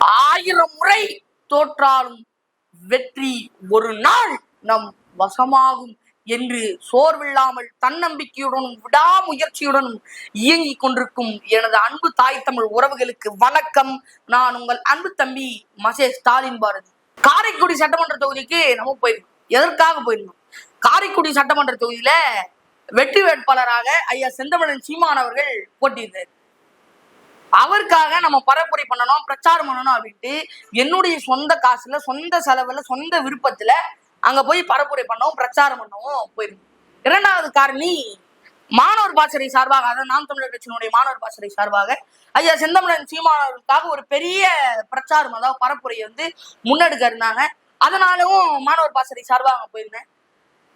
ஆயிரம் முறை தோற்றாலும் வெற்றி ஒரு நாள் நம் வசமாகும் என்று சோர்வில்லாமல் தன்னம்பிக்கையுடனும் விடாமுயற்சியுடனும் இயங்கிக் கொண்டிருக்கும் எனது அன்பு தாய் தமிழ் உறவுகளுக்கு வணக்கம். நான் உங்கள் அன்பு தம்பி மசே ஸ்டாலின் பாரதி. காரைக்குடி சட்டமன்ற தொகுதிக்கு நம்ம போயிருந்தோம். எதற்காக போயிருந்தோம்? காரைக்குடி சட்டமன்ற தொகுதியில வெற்றி வேட்பாளராக ஐயா செந்தமிழன் சீமான் அவர்கள் போட்டியிருந்தார். அவருக்காக நம்ம பரப்புரை பண்ணணும், பிரச்சாரம் பண்ணணும் அப்படின்ட்டு என்னுடைய சொந்த காசுல, சொந்த செலவுல, சொந்த விருப்பத்துல அங்க போய் பரப்புரை பண்ணவும் பிரச்சாரம் பண்ணவும் போயிருந்தோம். இரண்டாவது காரணி மாணவர் பாசறை சார்பாக, அதாவது நாம் தமிழர் கட்சியினுடைய மாணவர் பாசறை சார்பாக ஐயா செந்தமிழன் சீமானவர்களுக்காக ஒரு பெரிய பிரச்சாரம், அதாவது பரப்புரையை முன்னெடுக்க இருந்தாங்க. அதனாலும் மாணவர் பாசறை சார்பாக அங்க போயிருந்தேன்.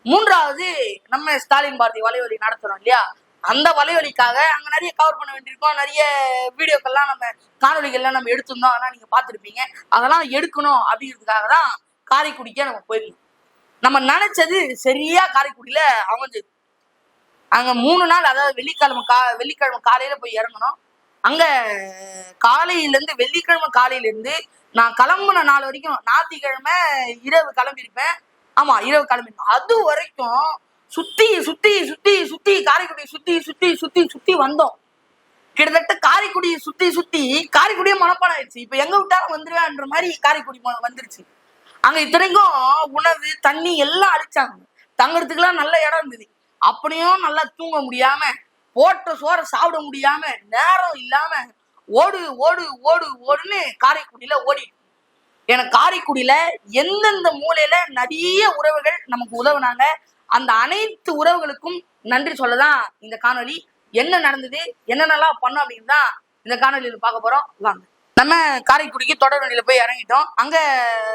மூன்றாவது நம்ம ஸ்டாலின் பாரதி வலைவலி நடத்துறோம் இல்லையா, அந்த வலைவலிக்காக அங்க நிறைய கவர் பண்ண வேண்டியிருக்கோம். நிறைய வீடியோக்கள்லாம் நம்ம காணொலிகள்லாம் நம்ம எடுத்திருந்தோம், அதெல்லாம் நீங்க பார்த்துருப்பீங்க. அதெல்லாம் எடுக்கணும் அப்படிங்கிறதுக்காக தான் காரைக்குடிக்கே நம்ம போயிருந்தோம். நம்ம நினைச்சது சரியா காரைக்குடியில அமைஞ்சது. அங்க 3 நாள், அதாவது வெள்ளிக்கிழமை காலையில போய் இறங்கணும். அங்க காலையிலேருந்து, வெள்ளிக்கிழமை காலையில இருந்து நான் கிளம்புன நாள் வரைக்கும், ஞாயிற்றுக்கிழமை இரவு கிளம்பியிருப்பேன். ஆமா, இரவு கிளம்பிருப்பேன். அது வரைக்கும் சுத்தி சுத்தி சுத்தி சுத்தி காரைக்குடியை சுத்தி சுத்தி சுத்தி சுத்தி வந்தோம். கிட்டத்தட்ட காரைக்குடியை சுத்தி சுத்தி காரைக்குடியே மனப்பாடம் ஆயிடுச்சு. இப்ப எங்க விட்டாலும் வந்துருவேன்ற மாதிரி காரைக்குடி வந்துருச்சு. அங்க இத்தனைக்கும் உணவு தண்ணி எல்லாம் அடிச்சாங்க. தங்கறதுக்குலாம் நல்ல இடம் இருந்தது. அப்படியும் நல்லா தூங்க முடியாம, போட்ட சோற சாப்பிட முடியாம, நேரம் இல்லாம ஓடு ஓடு ஓடு ஓடுன்னு காரைக்குடியில ஓடி. எனக்கு காரைக்குடியில எந்தெந்த மூலையில நிறைய உறவுகள் நமக்கு உதவுனாங்க. அந்த அனைத்து உறவுகளுக்கும் நன்றி சொல்லதான் இந்த காணொலி. என்ன நடந்தது, என்னென்னலாம் பண்ணோம் அப்படின்னு தான் இந்த காணொலியில பார்க்க போறோம். வாங்க. நம்ம காரைக்குடிக்கு தொடர் வண்டியில போய் இறங்கிட்டோம். அங்க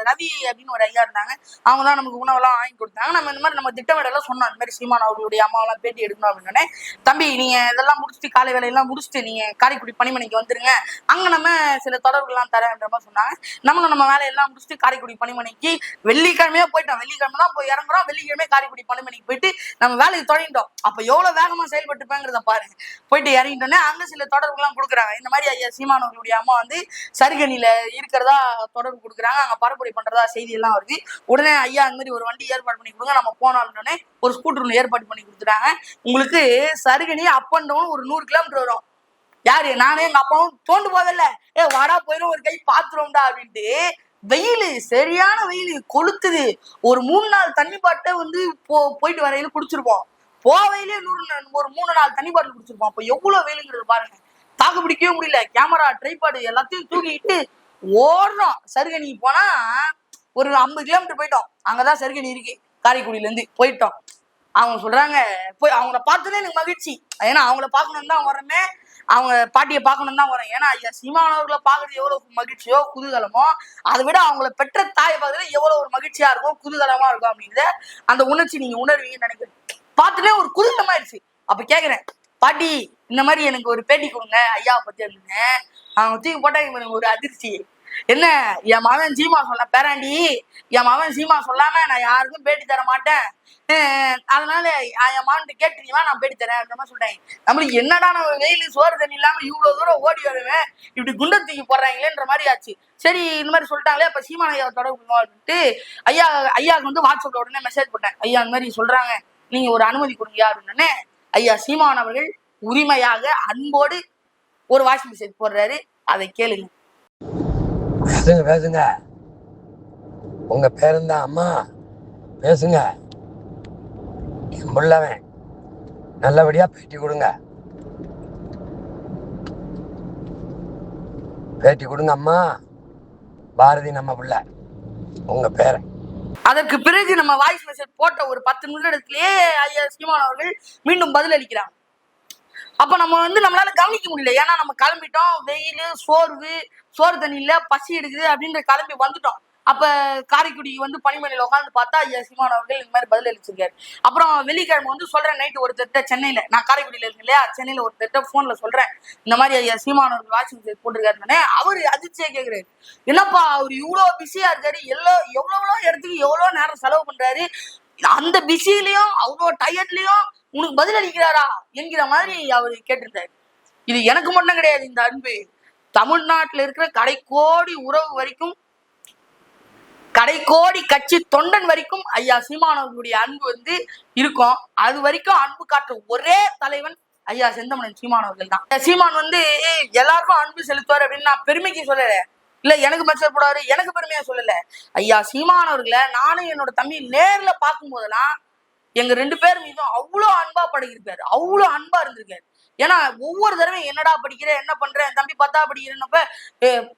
ரவி அப்படின்னு ஒரு ஐயா இருந்தாங்க. அவங்க தான் நமக்கு உணவெல்லாம் வாங்கி கொடுத்தாங்க. நம்ம இந்த மாதிரி நம்ம திட்டமிடலாம் சொன்னோம், இந்த மாதிரி சீமான் அவர்களுடைய அம்மாவெல்லாம் பேட்டி எடுக்கணும் அப்படின்னு. தம்பி, நீங்க இதெல்லாம் முடிச்சுட்டு, காலை வேலையெல்லாம் முடிச்சுட்டு நீங்க காரைக்குடி பணிமனைக்கு வந்துருங்க, அங்க நம்ம சில தொடர்கள்லாம் தரேன்ற மாதிரி சொன்னாங்க. நம்ம வேலையெல்லாம் முடிச்சுட்டு காரைக்குடி பணிமனைக்கு வெள்ளிக்கிழமையா போயிட்டோம். வெள்ளிக்கிழமை தான் போய் இறங்குறோம். வெள்ளிக்கிழமை காரைக்குடி பணிமனைக்கு போயிட்டு நம்ம வேலையை தொடங்கிட்டோம். அப்ப எவ்வளவு வேகமா செயல்பட்டுப்பேங்கிறத பாருங்க. போயிட்டு இறங்கிட்டோன்னே அங்க சில தொடர்கள்லாம் கொடுக்குறாங்க. இந்த மாதிரி ஐயா சீமான் அவர்களுடைய அம்மா சரிகனில இருக்கிறதா தொடர்பு கொடுக்குறாங்க, அங்க பரப்புரை பண்றதா செய்தி எல்லாம் வருது. உடனே ஐயா அந்த மாதிரி ஒரு வண்டி ஏற்பாடு பண்ணி கொடுங்க, நம்ம போனோம் அப்படின்னே ஒரு ஸ்கூட்டர் ஒன்று ஏற்பாடு பண்ணி கொடுத்துட்டாங்க. உங்களுக்கு சரிகனி அப் அண்ட் டவுன் ஒரு 100 கிலோமீட்டர் வரும். யாரு, நானே எங்க அப்பாவும் தோண்டு போதில்ல, வாடா போயிடும் ஒரு கை பாத்துருவோம்டா அப்படின்ட்டு. வெயில், சரியான வெயில் கொளுத்துது. ஒரு 3 நாள் தண்ணி பாட்டை போயிட்டு வரையில குடிச்சிருப்போம். போவையிலே ஒரு 3 நாள் தண்ணி பாட்டில் குடிச்சிருப்போம். அப்ப எவ்வளவு வெயிலுங்கிறது பாருங்க. தாக்கு பிடிக்கவே முடியல. கேமரா, ட்ரைபாடு எல்லாத்தையும் தூக்கிட்டு ஓடுறோம். சருகனி போனா ஒரு 50 கிலோமீட்டர் போயிட்டோம். அங்கதான் சருகனி இருக்கு. காரைக்குடியில இருந்து போயிட்டோம். அவங்க சொல்றாங்க, போய் அவங்கள பார்த்ததே எனக்கு மகிழ்ச்சி. ஏன்னா அவங்கள பார்க்கணும் தான் வரமே, அவங்க பாட்டியை பார்க்கணும் தான் வரேன். ஏன்னா ஐயா சீமானவர்களை பார்க்கறது எவ்வளவு மகிழ்ச்சியோ குதூகலமோ, அதை விட அவங்கள பெற்ற தாயை பார்க்கறது எவ்வளவு ஒரு மகிழ்ச்சியா இருக்கும், குதூகலமா இருக்கும் அப்படிங்கிற அந்த உணர்ச்சி நீங்க உணர்வீங்கன்னு நினைக்கிறேன். பார்த்துட்டே ஒரு குதூகலமாயிடுச்சு. அப்ப கேக்குறேன், பாட்டி இந்த மாதிரி எனக்கு ஒரு பேட்டி கொடுங்க ஐயாவை பத்தி அப்படின்னு. அவங்க தூக்கி போட்டாங்க எனக்கு ஒரு அதிர்ச்சி. என்ன, என் மகன் சீமா சொல்ல பேராண்டி, என் மகன் சீமா சொல்லாம நான் யாருக்கும் பேட்டி தர மாட்டேன், அதனால என் மகன் கேட்டுருவா நான் பேட்டி தரேன் அப்படின்ற மாதிரி சொல்லிட்டாங்க. நம்மளுக்கு என்னடா, நம்ம வெயில் சோறு தண்ணி இல்லாம இவ்வளவு தூரம் ஓடி வருவேன், இப்படி குண்டை தூக்கி போடுறாங்களேன்ற மாதிரி ஆச்சு. சரி, இந்த மாதிரி சொல்லிட்டாங்களே, அப்ப சீமான் ஐயாவை தொடர்பு அப்படின்ட்டு ஐயாவுக்கு வாட்ஸ்அப்ல உடனே மெசேஜ் போட்டேன். ஐயா இந்த மாதிரி சொல்றாங்க, நீங்க ஒரு அனுமதி கொடுங்க அப்படின்னு. ஐயா சீமான் அவர்கள் உரிமையாக அன்போடு ஒரு வாய்ஸ் மெசேஜ் போடுறாரு, அதை கேளுங்க. பேசுங்க, உங்க பேருந்தா அம்மா, பேசுங்க, என் பிள்ளவன் நல்லபடியா பேட்டி கொடுங்க, பேட்டி கொடுங்க அம்மா, பாரதி நம்ம பிள்ளை, உங்க பேரை. அதற்கு பிறகு நம்ம வாய்ஸ் மெசேஜ் போட்ட ஒரு 10 நிமிடத்திலேயே ஐயா சீமான் அவர்கள் மீண்டும் பதில் அளிக்கிறாங்க. அப்ப நம்ம நம்மளால கவனிக்க முடியல. ஏன்னா நம்ம கிளம்பிட்டோம், வெயில், சோறு தண்ணி இல்ல, பசி எடுக்குது அப்படின்ற கிளம்பி வந்துட்டோம். அப்ப காரைக்குடி பனிமலையில உட்காந்து பார்த்தா ஐயா சீமான் அவர்கள் இந்த மாதிரி பதில் அளிச்சிருக்காரு. அப்புறம் வெள்ளிக்கிழமை சொல்றேன், நைட்டு ஒரு திட்ட சென்னையில, நான் காரைக்குடியில இருக்கேன் இல்லையா, சென்னையில ஒரு திட்ட போன்ல சொல்றேன், இந்த மாதிரி ஐயா சீமான் அவர்கள் வாட்ச் மெசேஜ் போட்டிருக்காருன்னு. அவரு அதிர்ச்சியா கேக்குறாரு, என்னப்பா அவரு இவ்வளவு பிஸியா இருக்காரு, எவ்வளோ இடத்துக்கு எவ்வளவு நேரம் செலவு பண்றாரு, அந்த பிஸிலையும் அவ்வளோ டயர்ட்லயும் உனக்கு பதில் அளிக்கிறாரா என்கிற மாதிரி அவரு கேட்டிருந்தாரு. இது எனக்கு மட்டும் கிடையாது இந்த அன்பு, தமிழ்நாட்டில் இருக்கிற கடைக்கோடி உறவு வரைக்கும், கடைக்கோடி கட்சி தொண்டன் வரைக்கும் ஐயா சீமானவர்களுடைய அன்பு வந்து இருக்கும். அது வரைக்கும் அன்பு காட்டுற ஒரே தலைவன் ஐயா செந்தமிழன் சீமானவர்கள் தான். சீமான் வந்து எல்லாருக்கும் அன்பு செலுத்துவார் அப்படின்னு நான் பெருமைக்கு சொல்லல, இல்ல எனக்கு மெச்சர் போடாரு, எனக்கு பெருமையா சொல்லல. ஐயா சீமானவர்களை நானும் என்னோட தம்பி நேர்ல பார்க்கும் போதெல்லாம் எங்க 2 பேர் மீதும் அவ்வளோ அன்பா பழகிருக்காரு, அவ்வளோ அன்பா இருந்திருக்காரு. ஏன்னா ஒவ்வொரு தடவை என்னடா படிக்கிற, என்ன பண்ற, தம்பி 10ஆ படிக்கிறப்ப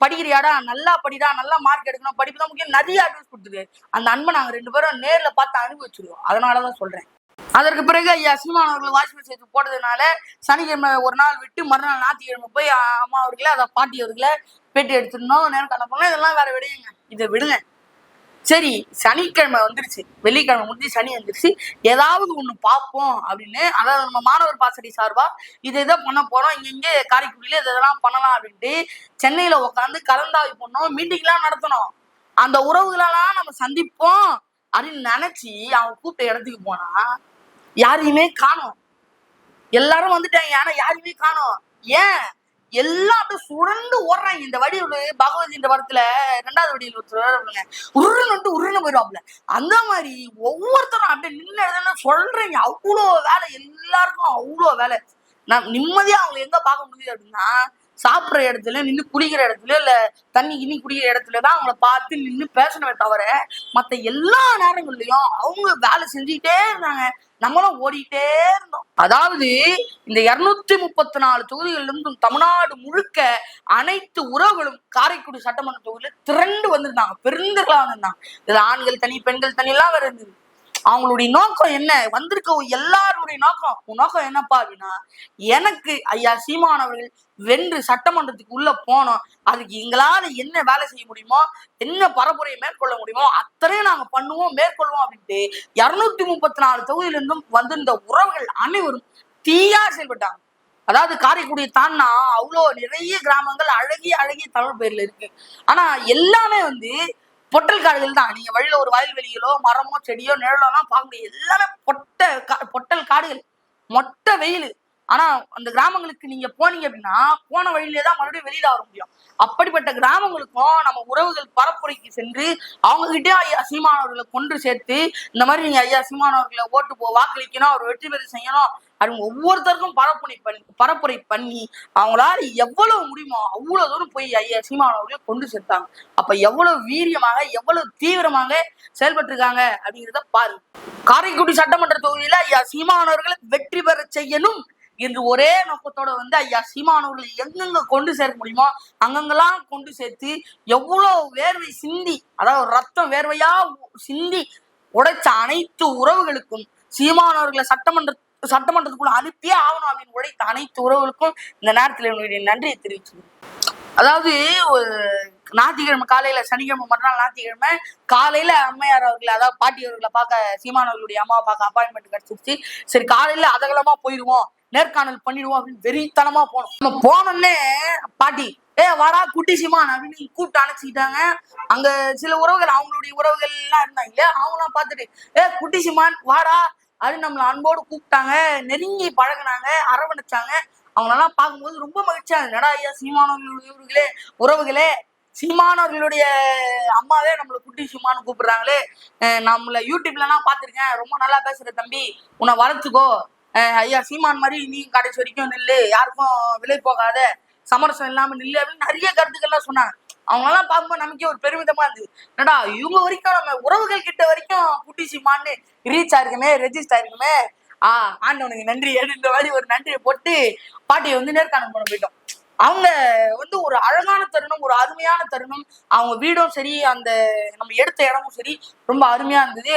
படிக்கிறியாடா, நல்லா படிடா, நல்லா மார்க் எடுக்கணும், படிப்பு தான் முக்கியம், நிறைய அட்வைஸ் கொடுத்துருக்காரு. அந்த அன்பை நாங்க 2 பேரும் நேர்ல பார்த்து அனுபவிச்சிருக்கோம். அதனாலதான் சொல்றேன். அதற்கு பிறகு ஐயா சீமானவர்கள் வாய்ஸ் சேர்த்து போட்டதுனால சனிக்கிழமை ஒரு நாள் விட்டு மறுநாள் ஞாயிற்றுக்கிழமை போய் அம்மா அவர்களை, அதை பாட்டி அவர்களை பேட்டி எடுத்துருந்தோம், நேரம் பண்ணோம். இதெல்லாம் வேற விடுங்க, இதை விடுங்க. சரி, சனிக்கிழமை வந்துருச்சு, வெள்ளிக்கிழமை முடிஞ்சு சனி வந்துருச்சு, ஏதாவது ஒண்ணு பார்ப்போம் அப்படின்னு, அதாவது நம்ம மாணவர் பாசறை சார்பா இதை பண்ண போறோம், இங்க காரைக்குடியில இதெல்லாம் பண்ணலாம் அப்படின்ட்டு சென்னையில உட்காந்து கலந்தாய்வு பண்ணோம், மீட்டிங் எல்லாம் நடத்தணும். அந்த உறவுகளெல்லாம் நம்ம சந்திப்போம் அப்படின்னு நினைச்சு அவங்க கூப்பிட்ட இடத்துக்கு போனா யாரையுமே காணோம். எல்லாரும் வந்துட்டாங்க, ஆனா யாரையுமே காணோம். ஏன்? எல்லாம் அப்படியே சுழண்டு ஓடுறாங்க. இந்த வடிவில் பகவதின்ற படத்துல 2வது வடிவில் ஒருத்தர் உருன்னு போயிடுவாப்ல, அந்த மாதிரி ஒவ்வொருத்தரும் அப்படியே நின்று சொல்றீங்க. அவ்வளோ வேலை, எல்லாருக்கும் அவ்வளோ வேலை. நான் நிம்மதியா அவங்க எங்க பார்க்க முடியுது அப்படின்னா, சாப்பிட்ற இடத்துல நின்று, குளிக்கிற இடத்துல, இல்ல தண்ணி கிண்ணி குடிக்கிற இடத்துலதான் அவங்கள பார்த்து நின்று பேசணுமே தவிர மற்ற எல்லா நேரங்கள்லயும் அவங்க வேலை செஞ்சுக்கிட்டே இருந்தாங்க, நம்மளும் ஓடிட்டே இருந்தோம். அதாவது இந்த 234 தொகுதிகளில் இருந்தும் தமிழ்நாடு முழுக்க அனைத்து உறவுகளும் காரைக்குடி சட்டமன்ற தொகுதியில திரண்டு வந்திருந்தாங்க, பெருந்திரளா வந்திருந்தாங்க. இதுல ஆண்கள் தனி, பெண்கள் தனி எல்லாம் வேற இருந்தது. அவங்களுடைய நோக்கம் என்ன? வந்திருக்க எல்லாருடைய நோக்கம் என்னப்பா அப்படின்னா, எனக்கு ஐயா சீமானவர்கள் வென்று சட்டமன்றத்துக்கு உள்ள போனோம், அதுக்கு எங்களால என்ன வேலை செய்ய முடியுமோ, என்ன பரப்புரையை மேற்கொள்ள முடியுமோ அத்தனையும் நாங்க பண்ணுவோம், மேற்கொள்வோம் அப்படின்ட்டு 234 தொகுதியிலிருந்தும் வந்திருந்த உறவுகள் அனைவரும் தீயா செயல்பட்டாங்க. அதாவது காரைக்குடியை தாண்டா அவ்வளோ நிறைய கிராமங்கள் அழகிய அழகிய தமிழ் பேர்ல இருக்கு. ஆனா எல்லாமே வந்து பொட்டல் காடுகள் தான். நீங்க வழியில ஒரு வயல்வெளிகளோ மரமோ செடியோ நிழலோலாம் பார்க்க முடியாது. எல்லாமே பொட்டல் காடுகள், மொட்டை வெயில். ஆனா அந்த கிராமங்களுக்கு நீங்க போனீங்க அப்படின்னா போன வழியிலே தான் மறுபடியும் வெளியில வர முடியும். அப்படிப்பட்ட கிராமங்களுக்கும் நம்ம உறவுகள் பரப்புரைக்கு சென்று அவங்க கிட்டே ஐயா சீமானவர்களை கொண்டு சேர்த்து, இந்த மாதிரி நீங்க ஐயா சீமானவர்களை வாக்களிக்கணும், அவர் வெற்றி பெற செய்யணும் அப்படின்னு ஒவ்வொருத்தருக்கும் பரப்புரை பண்ணி அவங்களால எவ்வளவு முடியுமோ அவ்வளவு தூரம் போய் ஐயா சீமானவர்களை கொண்டு சேர்த்தாங்க. அப்ப எவ்வளவு வீரியமாக, எவ்வளவு தீவிரமாக செயல்பட்டிருக்காங்க அப்படிங்கிறத பாருங்க. காரைக்குடி சட்டமன்ற தொகுதியில ஐயா சீமானவர்களை வெற்றி பெற செய்யணும் என்று ஒரே நோக்கத்தோட வந்து ஐயா சீமானவர்களை எங்கெங்க கொண்டு சேர்க்க முடியுமோ அங்கங்கெல்லாம் கொண்டு சேர்த்து எவ்வளவு வேர்வை சிந்தி, அதாவது ரத்தம் வேர்வையா சிந்தி உடைச்ச அனைத்து உறவுகளுக்கும், சீமானவர்களை சட்டமன்றத்துக்குள்ள அனுப்பியே ஆகணும் அப்படின்னு உழைத்த அனைத்து உறவுகளுக்கும் இந்த நேரத்தில் என்னுடைய நன்றியை தெரிவிச்சுக்கிறேன். அதாவது ஒரு ஞாயிற்றுக்கிழமை காலையில, சனிக்கிழமை மறுநாள் ஞாயிற்றுக்கிழமை காலையில அம்மையார் அவர்களை, அதாவது பாட்டி அவர்களை பார்க்க, சீமானவர்களுடைய அம்மாவை பார்க்க அப்பாயின்மெண்ட் கிடைச்சிருச்சு. சரி, காலையில அதகலமா போயிடுவோம், நேர்காணல் பண்ணிடுவோம் அப்படின்னு வெறித்தனமா போனோம். நம்ம போனோன்னே பாட்டி வாடா குட்டி சீமான் அப்படின்னு கூப்பிட்டு அணைச்சிக்கிட்டாங்க. அங்க சில உறவுகள், அவங்களுடைய உறவுகள் எல்லாம் இருந்தாங்க, அவங்களாம் பார்த்துட்டு குட்டி சீமான் வாடா அப்படின்னு நம்மளை அன்போடு கூப்பிட்டாங்க, நெருங்கி பழகினாங்க, அரவணைச்சாங்க. அவங்களெல்லாம் பார்க்கும்போது ரொம்ப மகிழ்ச்சியா இருந்தடா, ஐயா சீமானவர்களுடைய உறவுகளே, சீமானவர்களுடைய அம்மாவே நம்மளை குட்டி சீமானு கூப்பிடுறாங்களே, நம்மள யூடியூப்ல எல்லாம் பார்த்திருக்கேன், ரொம்ப நல்லா பேசுற தம்பி, உன்னை வளர்த்துக்கோ, ஐயா சீமான் மாதிரி நீ கடைசி வரைக்கும் நில்லு, யாருக்கும் விலை போகாத, சமரசம் இல்லாம நில்லு அப்படின்னு நிறைய கருத்துக்கள்லாம் சொன்னாங்க. அவங்களெல்லாம் பார்க்கும்போது நமக்கே ஒரு பெருமிதமா இருந்தது. என்னடா இவங்க வரைக்கும் நம்ம உறவுகள் கிட்ட வரைக்கும் குட்டி சீமான்னு ரீச் ஆயிருக்குமே, ரெஜிஸ்டர் ஆயிருக்குமே, ஆண்டவனுக்கு நன்றி இந்த மாதிரி ஒரு நன்றியை போட்டு பாட்டியை வந்து நேர்காணல் பண்ண போயிட்டோம். அவங்க வந்து ஒரு அழகான தருணம், ஒரு அருமையான தருணம். அவங்க வீடும் சரி, அந்த நம்ம எடுத்த இடமும் சரி, ரொம்ப அருமையா இருந்தது.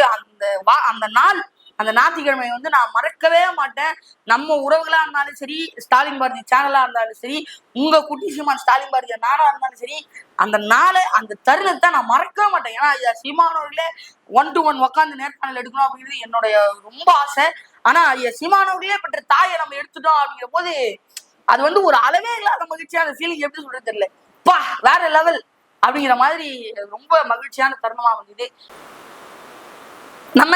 அந்த நாள், அந்த ஞாயிற்றுக்கிழமை வந்து நான் மறக்கவே மாட்டேன். நம்ம உறவுகளா இருந்தாலும் சரி, ஸ்டாலின் பாரதி சேனலா இருந்தாலும் சரி, உங்க குட்டி சீமான் ஸ்டாலின் பாரதி நானா இருந்தாலும் சரி, அந்த நாளை, அந்த தருணத்தை நான் மறக்கவே மாட்டேன். ஏன்னா ஐயா சீமானவர்களே 1 to 1 உட்காந்து நேர்காணல் எடுக்கணும் அப்படிங்கிறது என்னுடைய ரொம்ப ஆசை. ஆனா ஐயா சீமானவர்களே பெற்ற தாயை நம்ம எடுத்துட்டோம் அப்படிங்கிற போது அது வந்து ஒரு அளவே இல்லாத மகிழ்ச்சியான ஃபீலிங், எப்படி சொல்றது தெரியல, பா வேற லெவல் அப்படிங்கிற மாதிரி ரொம்ப மகிழ்ச்சியான தருணமா வந்தது. நம்ம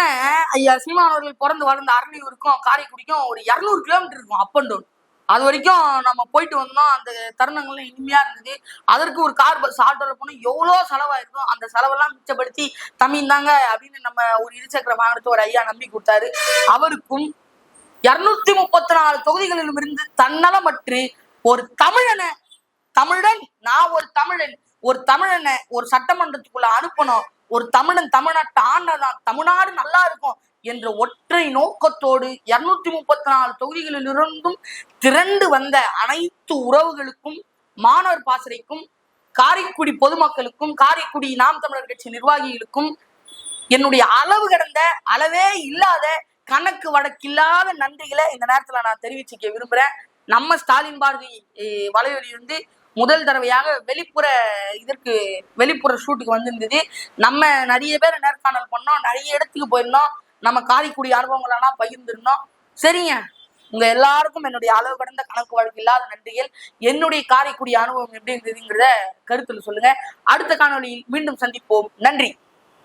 ஐயா சீமானவர்கள் பிறந்து வளர்ந்த அரணியூருக்கும் காரைக்குடிக்கும் ஒரு 200 கிலோமீட்டர் இருக்கும் அப் அண்ட் டவுன். அது வரைக்கும் நம்ம போயிட்டு வந்தோம். அந்த தருணங்கள்லாம் இனிமையா இருந்தது. அதற்கு ஒரு கார் பஸ் ஆட்டோல போனோம். எவ்வளோ செலவாயிருக்கும். அந்த செலவெல்லாம் மிச்சப்படுத்தி தமிழ் தாங்க அப்படின்னு நம்ம ஒரு இருசக்கர வாகனத்தை ஒரு ஐயா நம்பி கொடுத்தாரு. அவருக்கும் 234 தொகுதிகளிலும் இருந்து தன்னலமற்று ஒரு தமிழன், நான் ஒரு தமிழனை ஒரு சட்டமன்றத்துக்குள்ள அனுப்பணும், ஒரு தமிழன் தமிழ்நாட்டை ஆண்டதான், தமிழ்நாடு நல்லா இருக்கும் என்ற ஒற்றை நோக்கத்தோடு 234 தொகுதிகளில் இருந்தும் திரண்டு வந்த அனைத்து உறவுகளுக்கும், மாணவர் பாசறைக்கும், காரைக்குடி பொதுமக்களுக்கும், காரைக்குடி நாம் தமிழர் கட்சி நிர்வாகிகளுக்கும் என்னுடைய அளவு கடந்த, அளவே இல்லாத, கணக்கு வழக்கில்லாத நன்றிகளை இந்த நேரத்துல நான் தெரிவிச்சுக்க விரும்புறேன். நம்ம ஸ்டாலின் பாரதி வலைவலி வந்து முதல் தடவையாக வெளிப்புற ஷூட்டுக்கு வந்திருந்தது. நம்ம நிறைய பேர் நேர்காணல் பண்ணோம், நிறைய இடத்துக்கு போயிருந்தோம், நம்ம காரைக்குடி அனுபவங்களெல்லாம் பகிர்ந்திருந்தோம். சரிங்க, உங்க எல்லாருக்கும் என்னுடைய அளவு கடந்த கணக்கு வழக்கு இல்லாத நன்றிகள். என்னுடைய காரைக்குடி அனுபவம் எப்படி இருந்ததுங்கிறத கருத்துல சொல்லுங்க. அடுத்த காணொலியில் மீண்டும் சந்திப்போம். நன்றி.